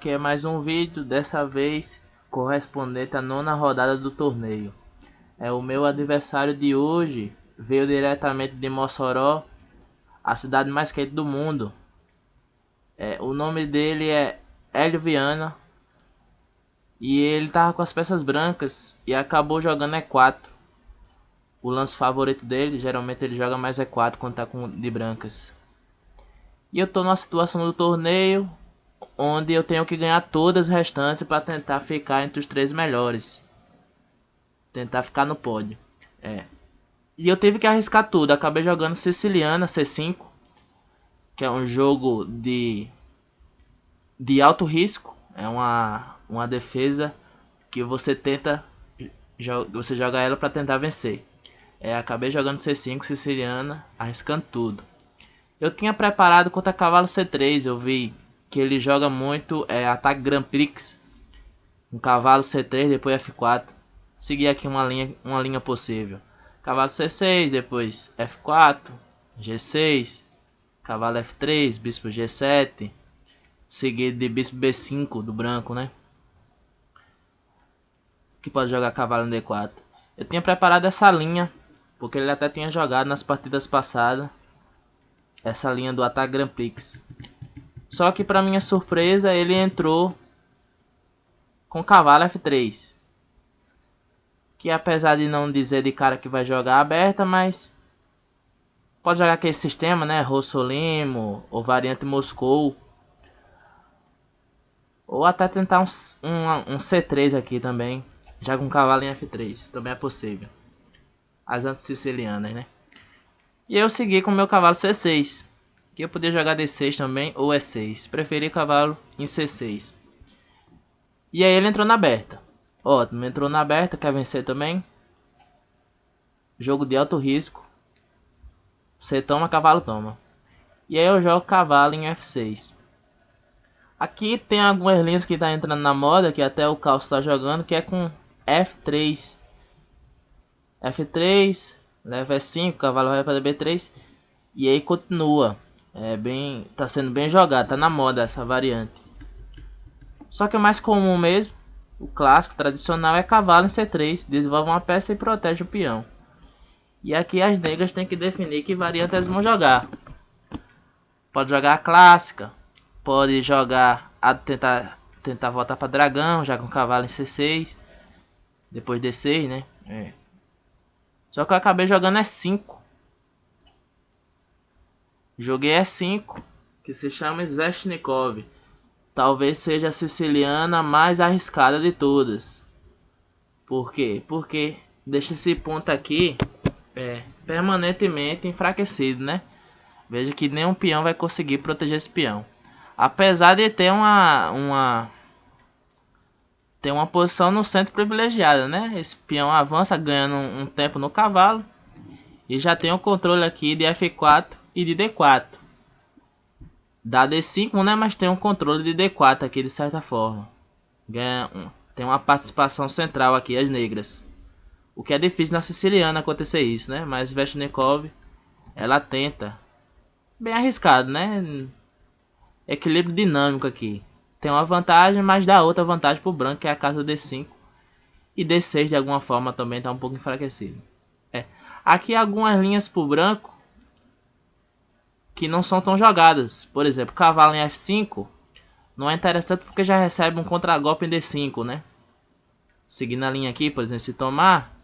aqui é mais um vídeo, dessa vez correspondente à nona rodada do torneio. O meu adversário de hoje veio diretamente de Mossoró, a cidade mais quente do mundo. O nome dele é Hélio Viana e ele tava com as peças brancas e acabou jogando E4. O lance favorito dele, geralmente ele joga mais E4 quando tá com de brancas. E eu tô numa situação do torneio onde eu tenho que ganhar todas as restantes para tentar ficar entre os 3 melhores. Tentar ficar no pódio. E eu tive que arriscar tudo. Acabei jogando Siciliana C5, que é um jogo de alto risco. É uma defesa que você tenta, você joga ela para tentar vencer. Acabei jogando C5 Siciliana, arriscando tudo. Eu tinha preparado contra cavalo C3, eu vi que ele joga muito ataque Grand Prix, um cavalo C3, depois F4. Segui aqui uma linha possível. Cavalo C6, depois F4, G6, cavalo F3, bispo G7, seguido de bispo B5 do branco, né? Que pode jogar cavalo no D4. Eu tinha preparado essa linha, porque ele até tinha jogado nas partidas passadas essa linha do ataque Grand Prix. Só que para minha surpresa ele entrou com cavalo F3, que apesar de não dizer de cara que vai jogar aberta, mas pode jogar aquele sistema, né, Rossolimo ou variante Moscou, ou até tentar um C3 aqui também, já com cavalo em F3, também é possível. As anti-sicilianas, né? E eu segui com o meu cavalo C6, que eu podia jogar D6 também ou E6. Preferi cavalo em C6. E aí ele entrou na aberta. Ótimo, entrou na aberta, quer vencer também. Jogo de alto risco. Você toma, cavalo toma. E aí eu jogo cavalo em F6. Aqui tem algumas linhas que tá entrando na moda, que até o Caos está jogando, que é com F3. F3, leva E5, cavalo vai para B3. E aí continua. Tá sendo bem jogado, tá na moda essa variante. Só que o mais comum mesmo, o clássico tradicional, é cavalo em C3, desenvolve uma peça e protege o peão. E aqui as negras têm que definir que variante elas vão jogar. Pode jogar a clássica, pode jogar tentar voltar para dragão, já com cavalo em C6, depois D6, né? Só que eu acabei jogando E5. Joguei E5, que se chama Sveshnikov. Talvez seja a siciliana mais arriscada de todas. Por quê? Porque deixa esse ponto aqui permanentemente enfraquecido, né? Veja que nenhum peão vai conseguir proteger esse peão. Apesar de ter uma posição no centro privilegiada, né? Esse peão avança ganhando um tempo no cavalo. E já tem o controle aqui de F4 e de D4. Dá D5, né? Mas tem um controle de D4 aqui de certa forma. Tem uma participação central aqui, as negras. O que é difícil na siciliana acontecer isso, né? Mas Sveshnikov, ela tenta. Bem arriscado, né? Equilíbrio dinâmico aqui. Tem uma vantagem, mas dá outra vantagem pro branco, que é a casa D5. E D6 de alguma forma também tá um pouco enfraquecido. Aqui algumas linhas pro branco que não são tão jogadas. Por exemplo, cavalo em F5 não é interessante porque já recebe um contragolpe em D5, né? Seguindo a linha aqui, por exemplo, se tomar,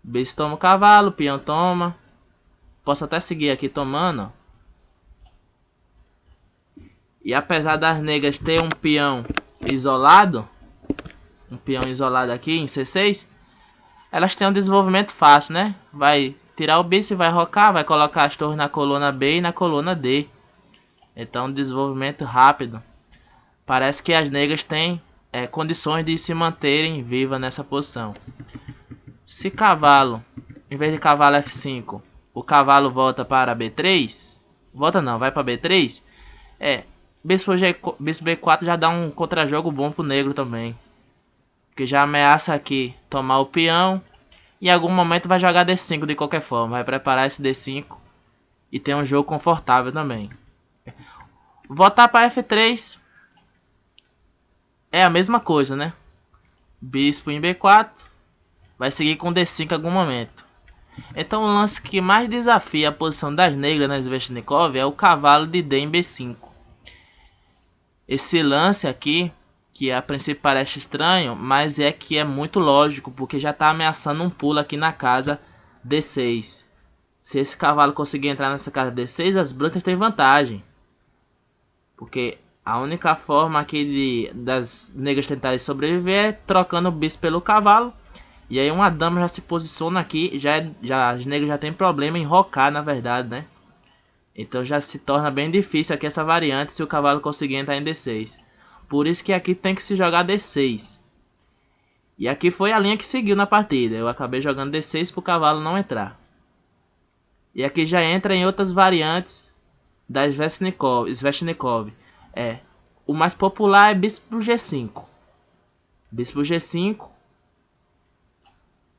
bispo toma o cavalo, peão toma. Posso até seguir aqui tomando. E apesar das negras ter um peão isolado aqui em C6, elas têm um desenvolvimento fácil, né? Vai tirar o bispo, vai rocar, vai colocar as torres na coluna B e na coluna D. Então, desenvolvimento rápido. Parece que as negras têm condições de se manterem vivas nessa posição. Se cavalo, em vez de cavalo F5, o cavalo volta para B3, volta não, vai para B3, bispo B4 já dá um contra-jogo bom pro negro também. Que já ameaça aqui tomar o peão. E em algum momento vai jogar D5 de qualquer forma. Vai preparar esse D5. E tem um jogo confortável também. Voltar para F3. Aí a mesma coisa, né? Bispo em B4. Vai seguir com D5 em algum momento. Então o lance que mais desafia a posição das negras na Sveshnikov é o cavalo de D em B5. Esse lance aqui, que a princípio parece estranho, mas é que é muito lógico, porque já está ameaçando um pulo aqui na casa D6. Se esse cavalo conseguir entrar nessa casa D6, as brancas têm vantagem. Porque a única forma aqui das negras tentarem sobreviver é trocando o bispo pelo cavalo. E aí uma dama já se posiciona aqui, as negras já tem problema em rocar, na verdade, né? Então já se torna bem difícil aqui essa variante se o cavalo conseguir entrar em D6. Por isso que aqui tem que se jogar D6. E aqui foi a linha que seguiu na partida. Eu acabei jogando D6 para o cavalo não entrar. E aqui já entra em outras variantes da Sveshnikov. O mais popular é bispo G5. Bispo G5.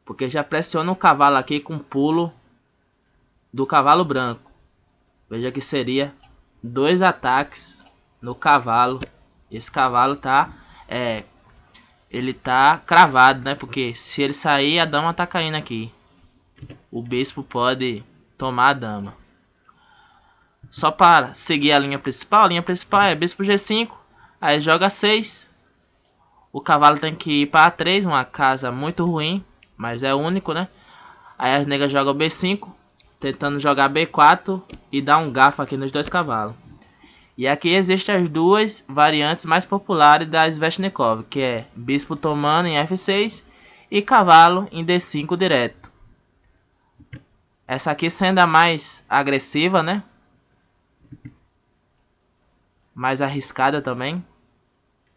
Porque já pressiona o cavalo aqui com pulo do cavalo branco. Veja que seria 2 ataques no cavalo. Esse cavalo tá ele tá cravado, né? Porque se ele sair, a dama tá caindo aqui. O bispo pode tomar a dama. Só para seguir a linha principal é bispo G5. Aí joga 6. O cavalo tem que ir para A3, uma casa muito ruim, mas é único, né? Aí as negras jogam B5, tentando jogar B4 e dar um garfo aqui nos dois cavalos. E aqui existem as duas variantes mais populares da Sveshnikov, que é bispo tomando em F6 e cavalo em D5 direto. Essa aqui sendo a mais agressiva, né? Mais arriscada também.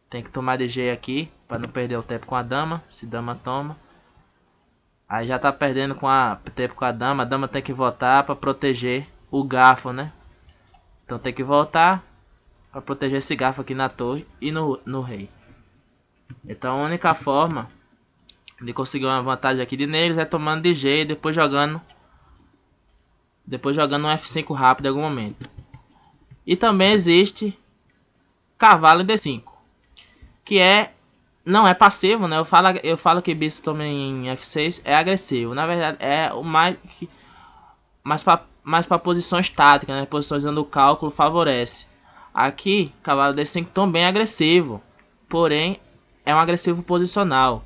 Tem que tomar de G aqui para não perder o tempo com a dama. Se dama toma, aí já tá perdendo tempo com a dama. A dama tem que voltar para proteger o garfo, né? Então tem que voltar para proteger esse garfo aqui na torre e no rei. Então a única forma de conseguir uma vantagem aqui de negros é tomando de G e depois jogando um F5 rápido em algum momento. E também existe cavalo em D5, que não é passivo, né? Eu falo que bispo também em F6 é agressivo. Na verdade é o mais para posições táticas, né? Posições onde o cálculo favorece. Aqui, cavalo D5 também é agressivo, porém é um agressivo posicional.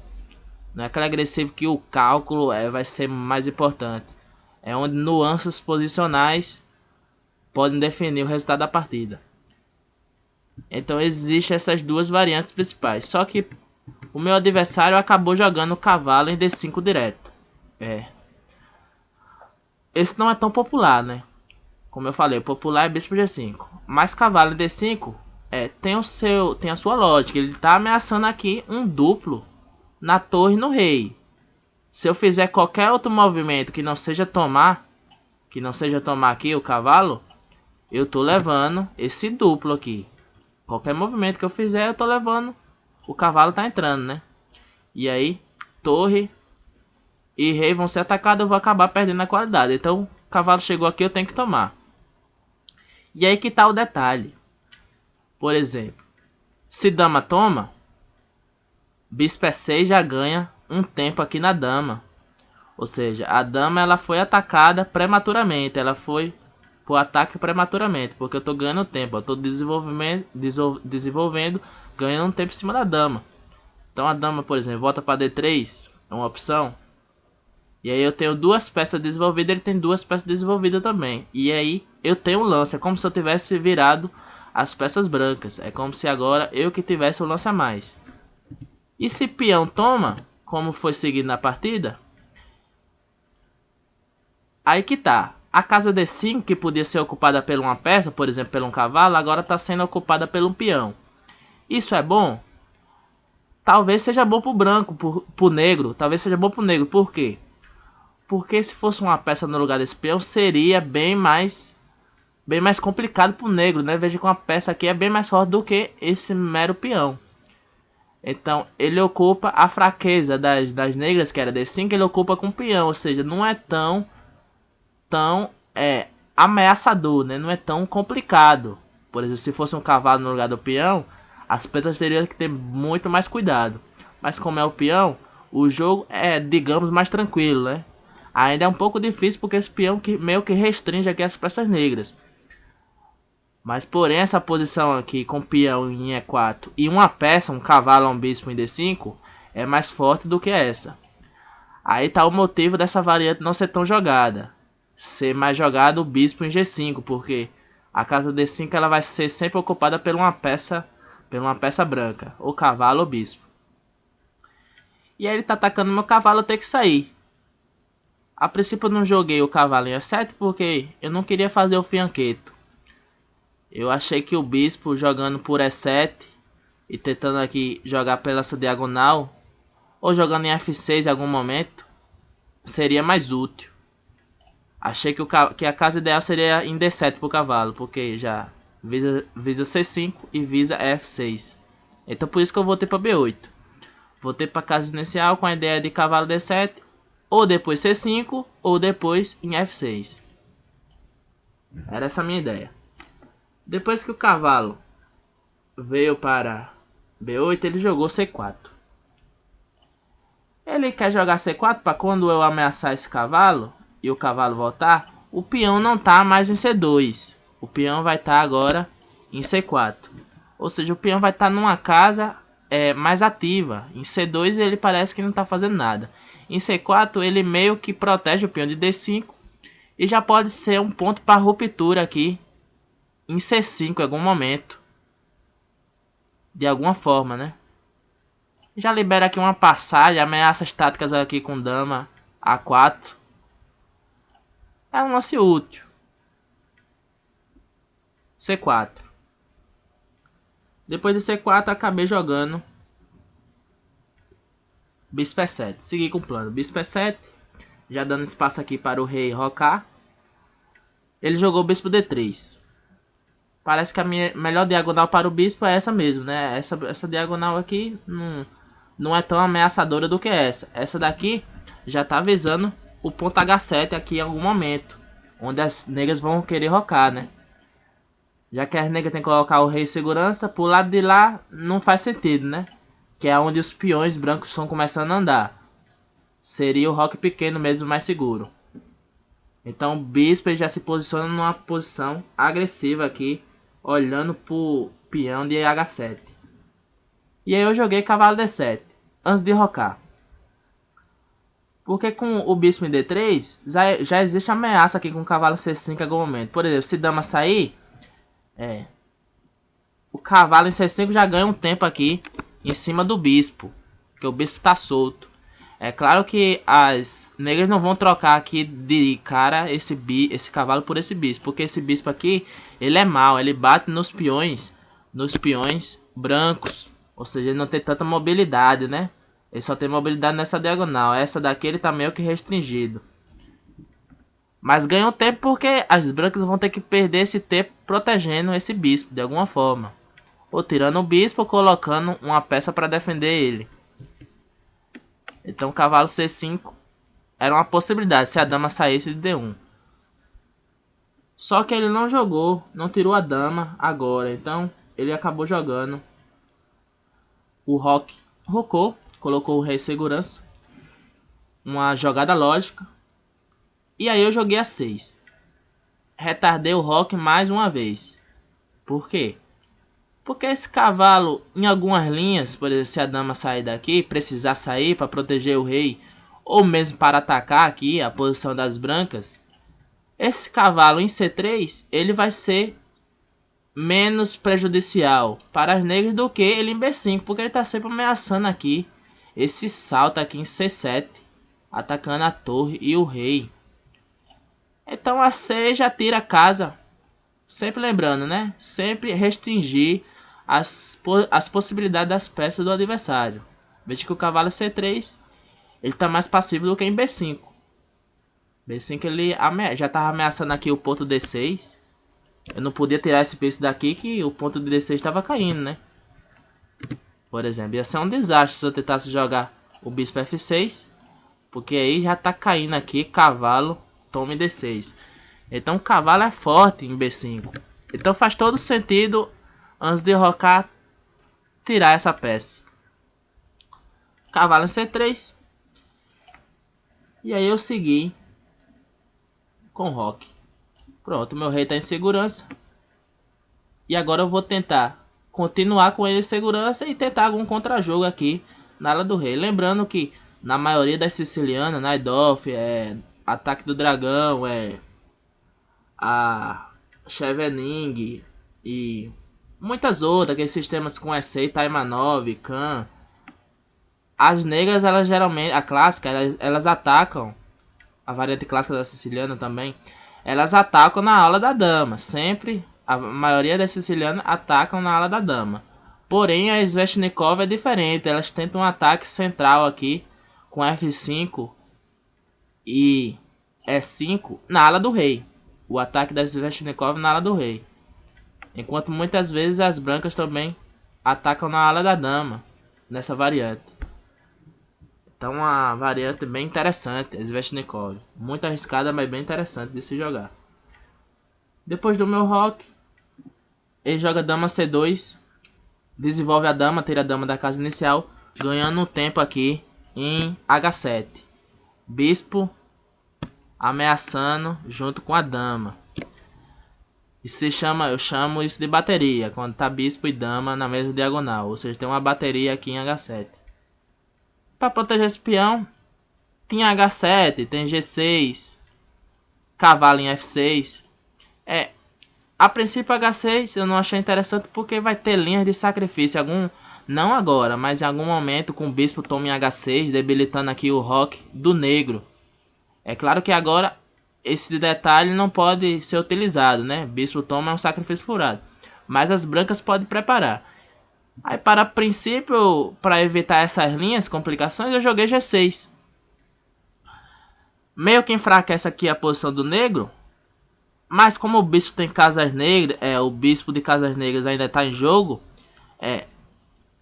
Não é aquele agressivo que o cálculo vai ser mais importante. É onde nuances posicionais podem definir o resultado da partida. Então existem essas duas variantes principais. Só que o meu adversário acabou jogando o cavalo em D5 direto. Esse não é tão popular, né? Como eu falei, o popular é bispo G5. Mas cavalo em D5 tem a sua lógica. Ele está ameaçando aqui um duplo na torre e no rei. Se eu fizer qualquer outro movimento que não seja tomar aqui o cavalo, eu tô levando esse duplo aqui. Qualquer movimento que eu fizer, eu tô levando. O cavalo tá entrando, né? E aí, torre e rei vão ser atacados, eu vou acabar perdendo a qualidade. Então, o cavalo chegou aqui, eu tenho que tomar. E aí que tá o detalhe. Por exemplo, se dama toma, bispo E6 já ganha um tempo aqui na dama. Ou seja, a dama ela foi atacada prematuramente. Ela foi pro ataque prematuramente, porque eu tô ganhando tempo. Eu tô desenvolvendo, ganhando um tempo em cima da dama. Então a dama, por exemplo, volta para D3, é uma opção. E aí eu tenho duas peças desenvolvidas, ele tem duas peças desenvolvidas também. E aí eu tenho um lance, é como se eu tivesse virado as peças brancas. É como se agora eu que tivesse o lance a mais. E se peão toma, como foi seguido na partida, aí que tá. A casa D5, que podia ser ocupada por uma peça, por exemplo, por um cavalo, agora está sendo ocupada por um peão. Isso é bom? Talvez seja bom pro branco, pro negro. Talvez seja bom pro negro. Por quê? Porque se fosse uma peça no lugar desse peão, seria bem mais complicado pro negro, né? Veja que uma peça aqui é bem mais forte do que esse mero peão. Então, ele ocupa a fraqueza das negras, que era D5, ele ocupa com o peão. Ou seja, não é tão ameaçador, né? Não é tão complicado. Por exemplo, se fosse um cavalo no lugar do peão, as peças teriam que ter muito mais cuidado. Mas como é o peão, o jogo é, digamos, mais tranquilo, né? Ainda é um pouco difícil porque esse peão que meio que restringe aqui as peças negras. Mas porém essa posição aqui com peão em E4 e uma peça, um cavalo ou um bispo em D5, é mais forte do que essa. Aí tá o motivo dessa variante não ser tão jogada. Ser mais jogado o bispo em G5, porque a casa D5 ela vai ser sempre ocupada por uma peça branca, ou cavalo ou bispo. E aí ele tá atacando meu cavalo, eu tenho que sair. A princípio eu não joguei o cavalo em E7 porque eu não queria fazer o fianqueto. Eu achei que o bispo jogando por E7 e tentando aqui jogar pela essa diagonal, ou jogando em F6 em algum momento, seria mais útil. Achei que a casa ideal seria em D7 pro cavalo, porque já visa C5 e visa F6. Então por isso que eu voltei para B8. Voltei para casa inicial com a ideia de cavalo D7, ou depois C5, ou depois em F6. Era essa a minha ideia. Depois que o cavalo veio para B8, ele jogou C4. Ele quer jogar C4 para quando eu ameaçar esse cavalo e o cavalo voltar, o peão não tá mais em C2. O peão vai estar agora em C4. Ou seja, o peão vai estar numa casa mais ativa. Em C2 ele parece que não está fazendo nada. Em C4 ele meio que protege o peão de D5 e já pode ser um ponto para ruptura aqui em C5 em algum momento. De alguma forma, né? Já libera aqui uma passagem, ameaças táticas aqui com dama A4. É um lance útil. C4. Depois de C4 acabei jogando bispo E7. Segui com o plano. Bispo E7. Já dando espaço aqui para o rei rocar. Ele jogou bispo D3. Parece que a minha melhor diagonal para o bispo é essa mesmo, né? Essa diagonal aqui não é tão ameaçadora do que essa. Essa daqui já está visando o ponto H7 aqui em algum momento. Onde as negras vão querer rocar, né? Já que as negras tem que colocar o rei em segurança, pro lado de lá não faz sentido, né? Que é onde os peões brancos estão começando a andar. Seria o roque pequeno mesmo mais seguro. Então o bispo já se posiciona numa posição agressiva aqui, olhando pro peão de H7. E aí eu joguei cavalo D7, antes de rocar. Porque com o bispo em D3, já existe ameaça aqui com o cavalo C5 em algum momento. Por exemplo, se dama sair, o cavalo em C5 já ganha um tempo aqui em cima do bispo, porque o bispo está solto. É claro que as negras não vão trocar aqui de cara esse cavalo por esse bispo, porque esse bispo aqui, ele é mau, ele bate nos peões brancos, ou seja, ele não tem tanta mobilidade, né? Ele só tem mobilidade nessa diagonal, essa daqui ele tá meio que restringido. Mas ganha um tempo porque as brancas vão ter que perder esse tempo protegendo esse bispo de alguma forma. Ou tirando o bispo ou colocando uma peça para defender ele. Então cavalo C5 era uma possibilidade se a dama saísse de D1. Só que ele não jogou, não tirou a dama agora. Então ele acabou jogando. O roque rocou, colocou o rei em segurança. Uma jogada lógica. E aí eu joguei a 6. Retardei o roque mais uma vez. Por quê? Porque esse cavalo, em algumas linhas, por exemplo, se a dama sair daqui, precisar sair para proteger o rei, ou mesmo para atacar aqui a posição das brancas, esse cavalo em C3, ele vai ser menos prejudicial para as negras do que ele em B5, porque ele está sempre ameaçando aqui esse salto aqui em C7, atacando a torre e o rei. Então a C já tira a casa. Sempre lembrando, né? Sempre restringir as possibilidades das peças do adversário. Veja que o cavalo C3 ele tá mais passivo do que em B5. B5 ele já estava ameaçando aqui o ponto D6. Eu não podia tirar esse peso daqui que o ponto de D6 estava caindo, né? Por exemplo, ia ser um desastre se eu tentasse jogar o bispo F6. Porque aí já tá caindo aqui cavalo, tome D6. Então o cavalo é forte em B5. Então faz todo sentido, antes de rocar, tirar essa peça. Cavalo em C3. E aí eu segui com roque. Pronto, meu rei está em segurança. E agora eu vou tentar continuar com ele em segurança e tentar algum contra-jogo aqui na ala do rei. Lembrando que na maioria das sicilianas, Night Off, Ataque do Dragão, a Chevening e muitas outras, aqueles sistemas com EC, Taima 9, Khan. As negras, elas geralmente, a clássica, elas atacam, a variante clássica da siciliana também, elas atacam na ala da dama. Sempre, a maioria das sicilianas atacam na ala da dama. Porém, a Sveshnikov é diferente, elas tentam um ataque central aqui, com F5 e E5 na ala do rei. O ataque das Sveshnikov na ala do rei. Enquanto muitas vezes as brancas também atacam na ala da dama, nessa variante. Então uma variante bem interessante, Sveshnikov. Muito arriscada, mas bem interessante de se jogar. Depois do meu rock, ele joga dama C2. Desenvolve a dama, tira a dama da casa inicial, ganhando um tempo aqui em H7. Bispo ameaçando junto com a dama. E eu chamo isso de bateria, quando tá bispo e dama na mesma diagonal. Ou seja, tem uma bateria aqui em H7. Para proteger esse peão, tem H7, tem G6, cavalo em F6. A princípio H6 eu não achei interessante porque vai ter linhas de sacrifício. Não agora, mas em algum momento com o bispo toma em H6, debilitando aqui o roque do negro. É claro que agora esse detalhe não pode ser utilizado, né? Bispo toma é um sacrifício furado. Mas as brancas podem preparar. Aí para princípio, para evitar essas linhas, complicações, eu joguei G6. Meio que enfraquece aqui a posição do negro. Mas como o bispo tem casas negras, o bispo de casas negras ainda está em jogo,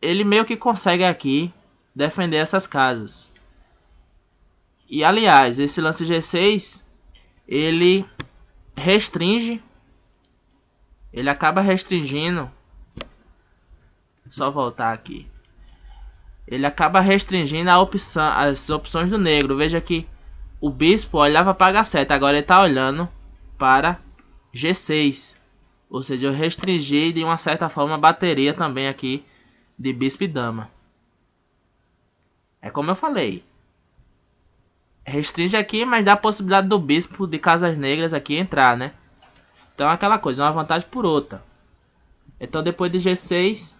ele meio que consegue aqui defender essas casas. E aliás, esse lance G6, ele restringe, ele acaba restringindo, só voltar aqui, ele acaba restringindo as opções do negro. Veja que o bispo olhava para H7, agora ele está olhando para G6, ou seja, eu restringi de uma certa forma a bateria também aqui de bispo e dama. É como eu falei, restringe aqui, mas dá a possibilidade do bispo de casas negras aqui entrar, né? Então é aquela coisa, uma vantagem por outra. Então depois de G6,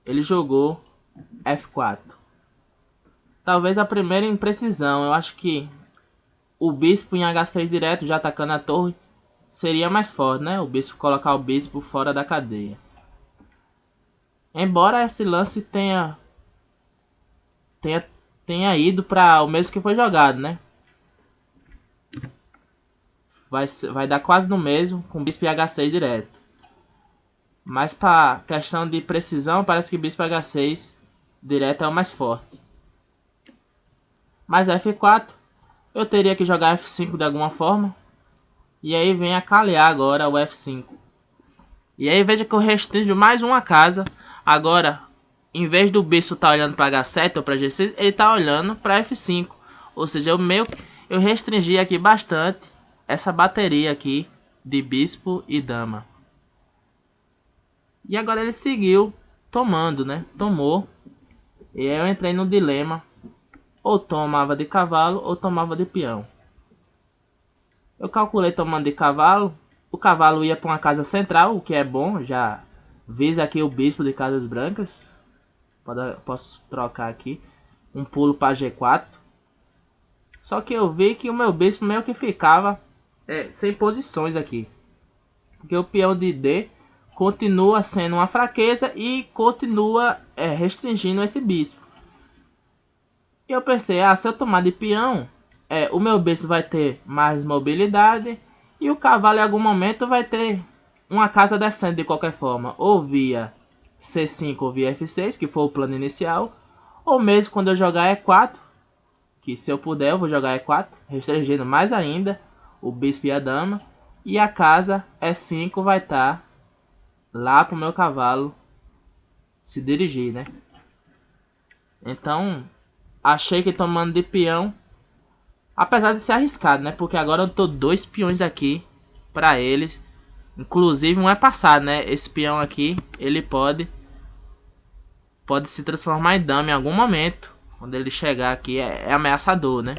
ele jogou F4. Talvez a primeira imprecisão, eu acho que o bispo em H6 direto, já atacando a torre, seria mais forte, né? O bispo colocar o bispo fora da cadeia. Embora esse lance tenha ido para o mesmo que foi jogado, né? Vai dar quase no mesmo com bispo em H6 direto. Mas para questão de precisão, parece que bispo H6 direto é o mais forte. Mas F4, eu teria que jogar F5 de alguma forma. E aí vem a calhar agora o F5. E aí veja que eu restringo mais uma casa. Agora, em vez do bispo estar olhando para H7 ou para G6, ele está olhando para F5. Ou seja, eu restringi aqui bastante essa bateria aqui de bispo e dama. E agora ele seguiu tomando, né? Tomou. E aí eu entrei no dilema. Ou tomava de cavalo ou tomava de peão. Eu calculei tomando de cavalo. O cavalo ia para uma casa central, o que é bom. Já visa aqui o bispo de casas brancas. Posso trocar aqui. Um pulo para G4. Só que eu vi que o meu bispo meio que ficava sem posições aqui. Porque o peão de D continua sendo uma fraqueza e continua restringindo esse bispo. E eu pensei, se eu tomar de peão, o meu bispo vai ter mais mobilidade e o cavalo em algum momento vai ter uma casa descendo de qualquer forma, ou via C5 ou via F6, que foi o plano inicial, ou mesmo quando eu jogar E4, que se eu puder eu vou jogar E4, restringindo mais ainda o bispo e a dama, e a casa E5 vai estar lá pro meu cavalo se dirigir, né? Então, achei que tomando de peão, apesar de ser arriscado, né? Porque agora eu tô 2 peões aqui pra eles. Inclusive um é passado, né? Esse peão aqui, ele pode se transformar em dama em algum momento. Quando ele chegar aqui, é ameaçador, né?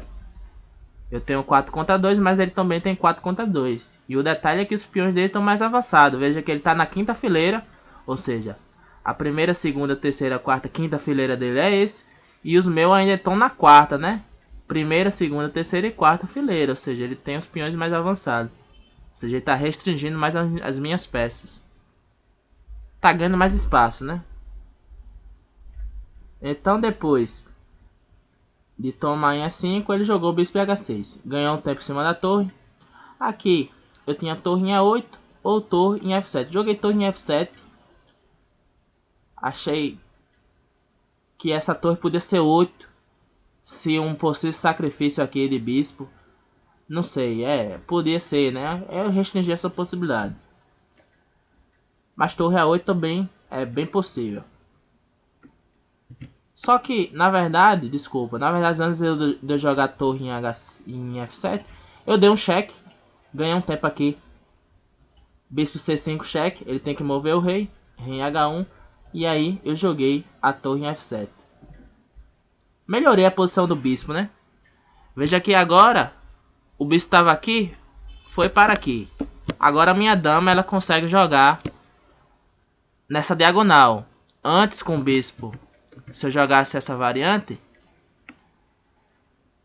Eu tenho 4 contra 2, mas ele também tem 4 contra 2. E o detalhe é que os peões dele estão mais avançados. Veja que ele está na quinta fileira. Ou seja, a primeira, segunda, terceira, quarta, quinta fileira dele é esse. E os meus ainda estão na quarta, né? Primeira, segunda, terceira e quarta fileira. Ou seja, ele tem os peões mais avançados. Ou seja, ele está restringindo mais as minhas peças. Tá ganhando mais espaço, né? Então depois de tomar em E5, ele jogou o bispo em H6. Ganhou um tempo em cima da torre. Aqui eu tinha torre em E8 ou torre em F7. Joguei torre em F7. Achei que essa torre podia ser 8. Se um possível sacrifício aqui de bispo. Não sei, podia ser, né? Eu restringi essa possibilidade. Mas torre A8 também é bem possível. Só que, na verdade, antes de eu jogar torre em F7, eu dei um cheque, ganhei um tempo aqui. Bispo C5 cheque, ele tem que mover o rei em H1, e aí eu joguei a torre em F7. Melhorei a posição do bispo, né? Veja que agora, o bispo estava aqui, foi para aqui. Agora a minha dama, ela consegue jogar nessa diagonal. Antes com o bispo, se eu jogasse essa variante,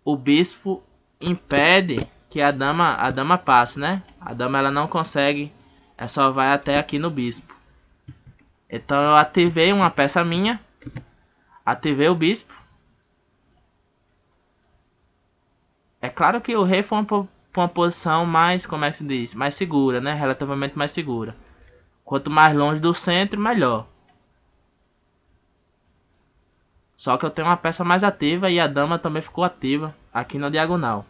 o bispo impede que a dama passe, né? A dama ela não consegue, ela só vai até aqui no bispo. Então eu ativei uma peça minha, ativei o bispo. É claro que o rei foi uma posição mais, como é que se diz, mais segura, né? Relativamente mais segura. Quanto mais longe do centro, melhor. Só que eu tenho uma peça mais ativa e a dama também ficou ativa aqui na diagonal.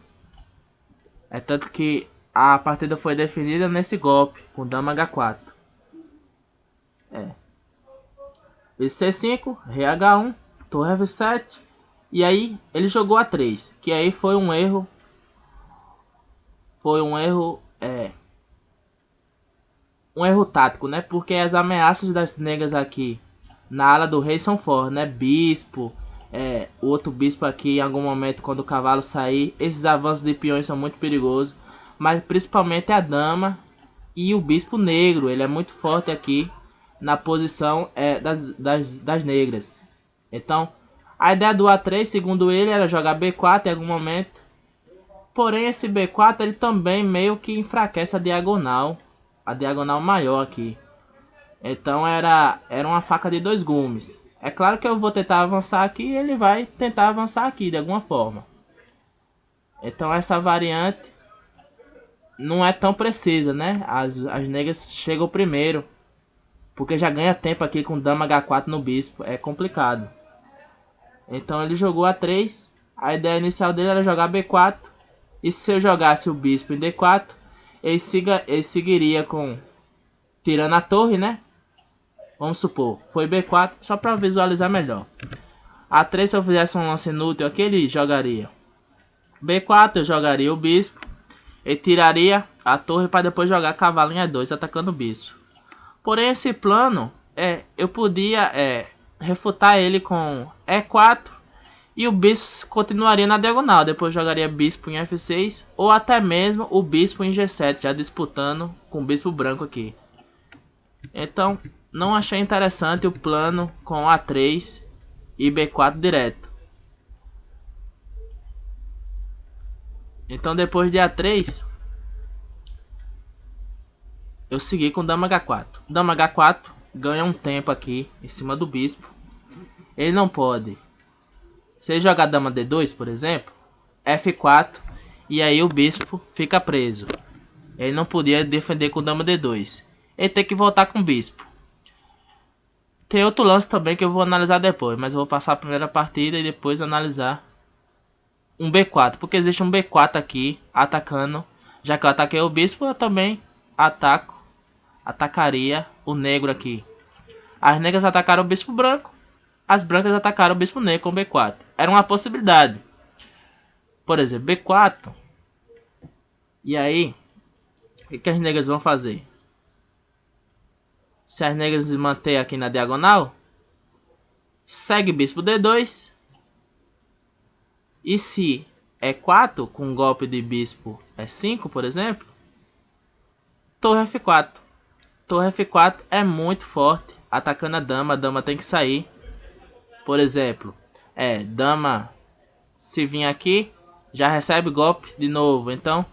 É tanto que a partida foi definida nesse golpe, com dama H4. C5, rei H1, torre F7. E aí ele jogou A3, que aí foi um erro. Um erro tático, né? Porque as ameaças das negras aqui na ala do rei são fortes, né? Bispo, o outro bispo aqui em algum momento quando o cavalo sair. Esses avanços de peões são muito perigosos. Mas principalmente a dama e o bispo negro. Ele é muito forte aqui na posição das negras. Então, a ideia do A3, segundo ele, era jogar B4 em algum momento. Porém, esse B4 ele também meio que enfraquece a diagonal maior aqui. Então era uma faca de 2 gumes. É claro que eu vou tentar avançar aqui e ele vai tentar avançar aqui de alguma forma. Então essa variante não é tão precisa, né? As negras chegam primeiro. Porque já ganha tempo aqui com dama H4 no bispo. É complicado. Então ele jogou A3. A ideia inicial dele era jogar B4. E se eu jogasse o bispo em D4, ele seguiria com tirando a torre, né? Vamos supor, foi B4, só para visualizar melhor. A3, se eu fizesse um lance inútil aqui, ele jogaria B4, eu jogaria o bispo. Ele tiraria a torre para depois jogar cavalo em E2, atacando o bispo. Porém, esse plano, eu podia refutar ele com E4. E o bispo continuaria na diagonal. Depois jogaria bispo em F6. Ou até mesmo o bispo em G7. Já disputando com o bispo branco aqui. Então não achei interessante o plano com A3 e B4 direto. Então depois de A3 eu segui com dama H4. Dama H4 ganha um tempo aqui em cima do bispo. Ele não pode. Se ele jogar dama D2, por exemplo, F4, e aí o bispo fica preso. Ele não podia defender com dama D2. Ele tem que voltar com o bispo. Tem outro lance também que eu vou analisar depois, mas eu vou passar a primeira partida e depois analisar um B4, porque existe um B4 aqui atacando. Já que eu ataquei o bispo, eu também atacaria o negro aqui. As negras atacaram o bispo branco, as brancas atacaram o bispo negro com B4. Era uma possibilidade. Por exemplo, B4. E aí, o que as negras vão fazer? Se as negras se manter aqui na diagonal, segue bispo D2. E se E4, com golpe de bispo E5, por exemplo, torre F4. Torre F4 é muito forte, atacando a dama tem que sair. Por exemplo, dama, se vir aqui, já recebe golpe de novo. Então,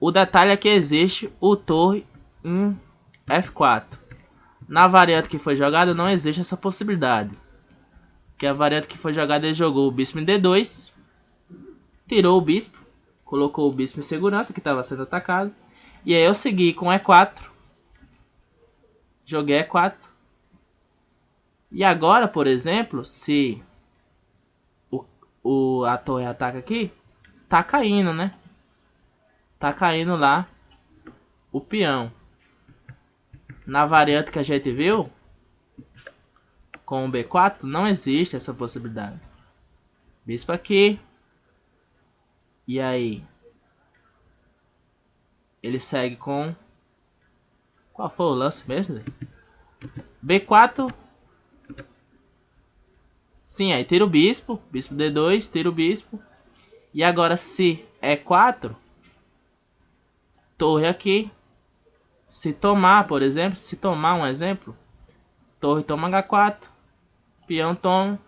o detalhe é que existe o torre em F4. Na variante que foi jogada, não existe essa possibilidade. Que a variante que foi jogada, ele jogou o bispo em D2, tirou o bispo, colocou o bispo em segurança, que estava sendo atacado. E aí eu segui com E4, joguei E4. E agora, por exemplo, se a torre ataca aqui, tá caindo, né? Tá caindo lá o peão. Na variante que a gente viu, com o B4, não existe essa possibilidade. Bispo aqui. E aí? Ele segue com... Qual foi o lance mesmo? B4. Sim, aí tira o bispo. Bispo D2, tira o bispo. E agora se E4, torre aqui. Se tomar, por exemplo, se tomar um exemplo, torre toma H4, peão toma,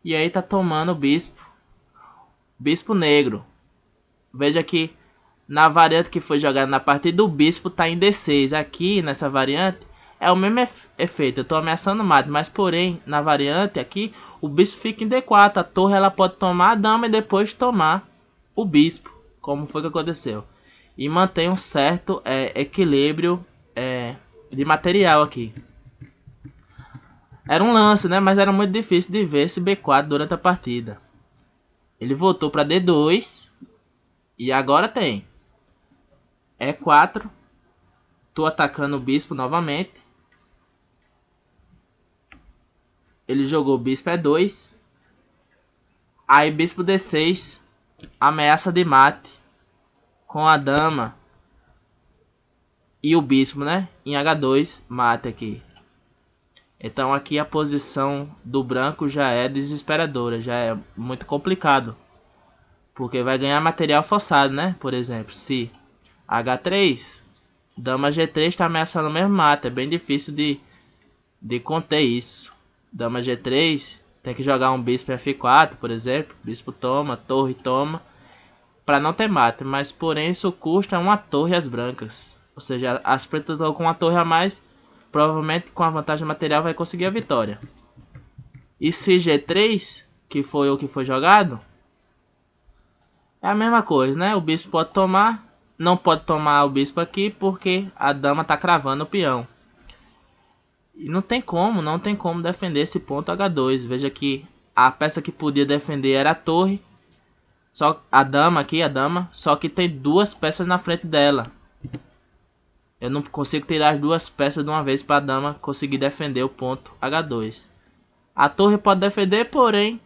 e aí tá tomando o bispo. Bispo negro. Veja que na variante que foi jogada na partida, o bispo tá em D6. Aqui, nessa variante, é o mesmo efeito. Eu tô ameaçando o mate, mas porém, na variante aqui, o bispo fica em D4. A torre ela pode tomar a dama e depois tomar o bispo, como foi que aconteceu. E mantém um certo equilíbrio de material aqui. Era um lance, né? Mas era muito difícil de ver esse B4 durante a partida. Ele voltou para D2. E agora tem E4. Tô atacando o bispo novamente. Ele jogou bispo E2. Aí bispo D6. Ameaça de mate. Com a dama. E o bispo, né? Em H2. Mate aqui. Então aqui a posição do branco já é desesperadora. Já é muito complicado. Porque vai ganhar material forçado, né? Por exemplo, se H3, dama G3 está ameaçando o mesmo mate. É bem difícil de conter isso. Dama G3, tem que jogar um bispo F4, por exemplo. Bispo toma, torre toma. Para não ter mate. Mas porém isso custa uma torre às brancas. Ou seja, as pretas estão com uma torre a mais. Provavelmente com a vantagem material vai conseguir a vitória. E se G3, que foi o que foi jogado, é a mesma coisa, né? O bispo pode tomar. Não pode tomar o bispo aqui porque a dama tá cravando o peão. E não tem como defender esse ponto H2. Veja que a peça que podia defender era a torre. Só a dama aqui, só que tem duas peças na frente dela. Eu não consigo tirar as duas peças de uma vez para a dama conseguir defender o ponto H2. A torre pode defender, porém,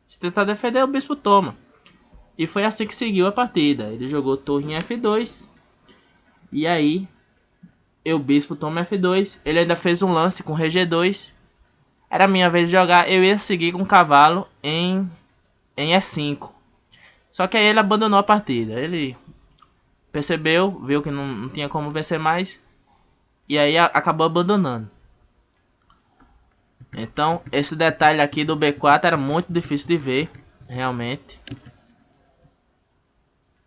se tentar defender, o bispo toma. E foi assim que seguiu a partida. Ele jogou torre em F2. E aí, o bispo toma F2. Ele ainda fez um lance com rei G2. Era minha vez de jogar. Eu ia seguir com o cavalo em E5. Só que aí ele abandonou a partida. Ele percebeu, viu que não tinha como vencer mais. E aí acabou abandonando. Então, esse detalhe aqui do B4 era muito difícil de ver. Realmente.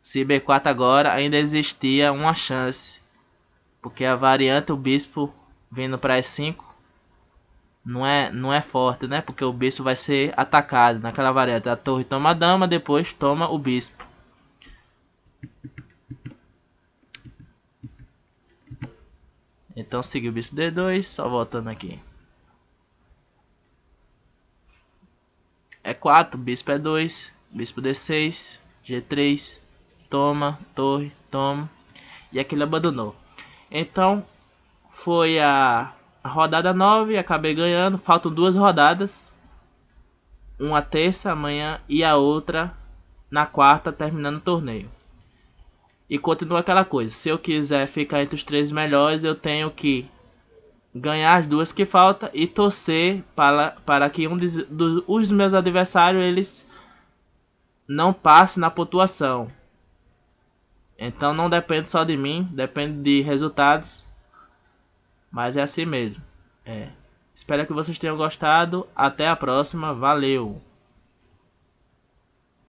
Se B4 agora ainda existia uma chance. Porque a variante, o bispo vindo para E5, não é forte, né? Porque o bispo vai ser atacado naquela variante. A torre toma a dama, depois toma o bispo. Então seguiu o bispo D2, só voltando aqui. E4, bispo E2, bispo D6, G3, toma, torre, toma. E aqui ele abandonou. Então foi a a rodada 9 acabei ganhando. Faltam 2 rodadas. Uma terça amanhã e a outra na quarta, terminando o torneio. E continua aquela coisa. Se eu quiser ficar entre os 3 melhores, eu tenho que ganhar as 2 que faltam e torcer para que os meus adversários eles não passe na pontuação. Então não depende só de mim, depende de resultados. Mas é assim mesmo. Espero que vocês tenham gostado. Até a próxima. Valeu!